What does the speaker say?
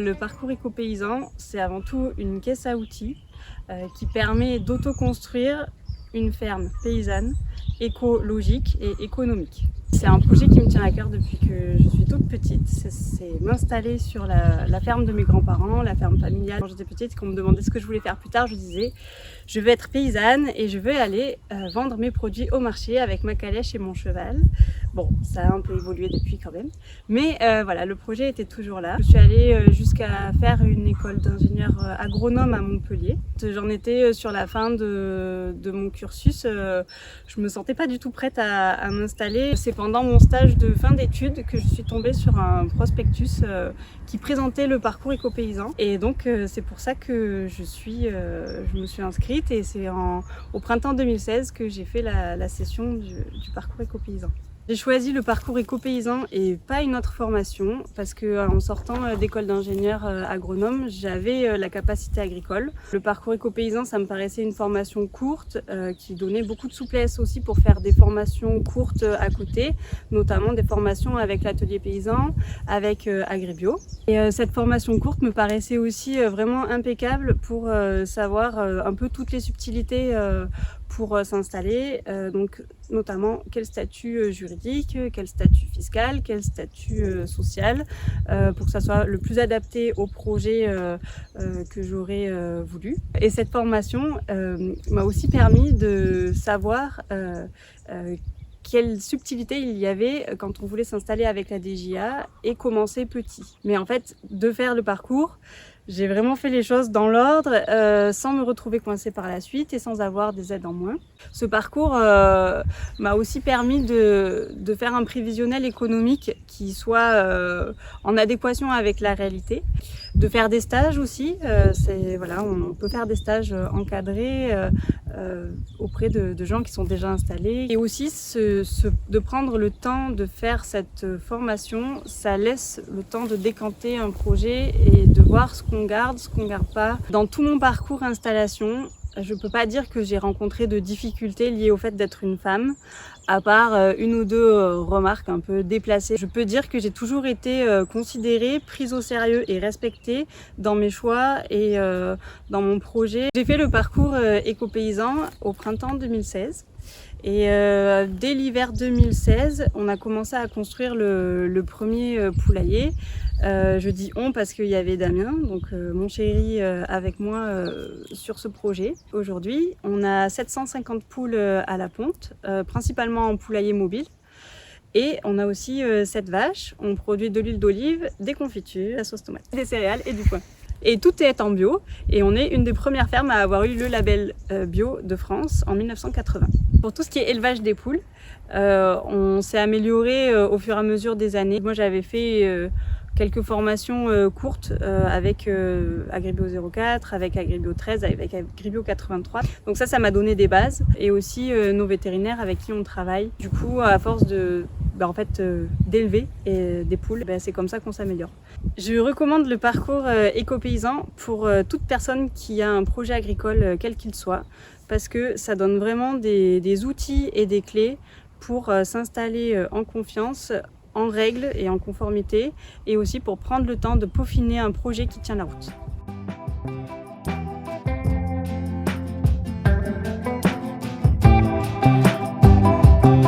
le parcours éco-paysan, c'est avant tout une caisse à outils qui permet d'auto-construire une ferme paysanne, écologique et économique. C'est un projet qui me tient à cœur depuis que je suis toute petite. C'est m'installer sur la ferme de mes grands-parents, la ferme familiale. Quand j'étais petite, quand on me demandait ce que je voulais faire plus tard, je disais je veux être paysanne et je veux aller vendre mes produits au marché avec ma calèche et mon cheval. Bon, ça a un peu évolué depuis quand même. Mais voilà, le projet était toujours là. Je suis allée jusqu'à faire une école d'ingénieur agronome à Montpellier. J'en étais sur la fin de mon cursus. Je me sentais pas du tout prête à m'installer. C'est pendant mon stage de fin d'études que je suis tombée sur un prospectus qui présentait le parcours éco-paysan. Et donc c'est pour ça que je me suis inscrite et c'est au printemps 2016 que j'ai fait la session du parcours éco-paysan. J'ai choisi le parcours éco-paysan et pas une autre formation parce qu'en sortant d'école d'ingénieur agronome, j'avais la capacité agricole. Le parcours éco-paysan, ça me paraissait une formation courte qui donnait beaucoup de souplesse aussi pour faire des formations courtes à côté, notamment des formations avec l'atelier paysan, avec Agribio. Et cette formation courte me paraissait aussi vraiment impeccable pour savoir un peu toutes les subtilités pour s'installer, donc notamment quel statut juridique, quel statut fiscal, quel statut social, pour que ça soit le plus adapté au projet que j'aurais voulu. Et cette formation m'a aussi permis de savoir quelle subtilité il y avait quand on voulait s'installer avec la DJA et commencer petit. Mais en fait, de faire le parcours, j'ai vraiment fait les choses dans l'ordre, sans me retrouver coincée par la suite et sans avoir des aides en moins. Ce parcours m'a aussi permis de faire un prévisionnel économique qui soit en adéquation avec la réalité, de faire des stages aussi. Voilà, on peut faire des stages encadrés auprès de gens qui sont déjà installés. Et aussi de prendre le temps de faire cette formation, ça laisse le temps de décanter un projet et de voir ce qu'on garde, ce qu'on garde pas. Dans tout mon parcours installation, je peux pas dire que j'ai rencontré de difficultés liées au fait d'être une femme, à part une ou deux remarques un peu déplacées. Je peux dire que j'ai toujours été considérée, prise au sérieux et respectée dans mes choix et dans mon projet. J'ai fait le parcours éco-paysan au printemps 2016. Et dès l'hiver 2016, on a commencé à construire le premier poulailler. Je dis on parce qu'il y avait Damien, donc mon chéri, avec moi sur ce projet. Aujourd'hui, on a 750 poules à la ponte, principalement en poulailler mobile. Et on a aussi 7 vaches. On produit de l'huile d'olive, des confitures, la sauce tomate, des céréales et du foin. Et tout est en bio et on est une des premières fermes à avoir eu le label bio de France en 1980. Pour tout ce qui est élevage des poules, on s'est amélioré au fur et à mesure des années. Moi j'avais fait quelques formations courtes avec Agribio 04, avec Agribio 13, avec Agribio 83. Donc ça m'a donné des bases et aussi nos vétérinaires avec qui on travaille. Du coup, à force d'élever des poules, c'est comme ça qu'on s'améliore. Je recommande le parcours éco-paysan pour toute personne qui a un projet agricole quel qu'il soit parce que ça donne vraiment des outils et des clés pour s'installer en confiance, en règle et en conformité et aussi pour prendre le temps de peaufiner un projet qui tient la route.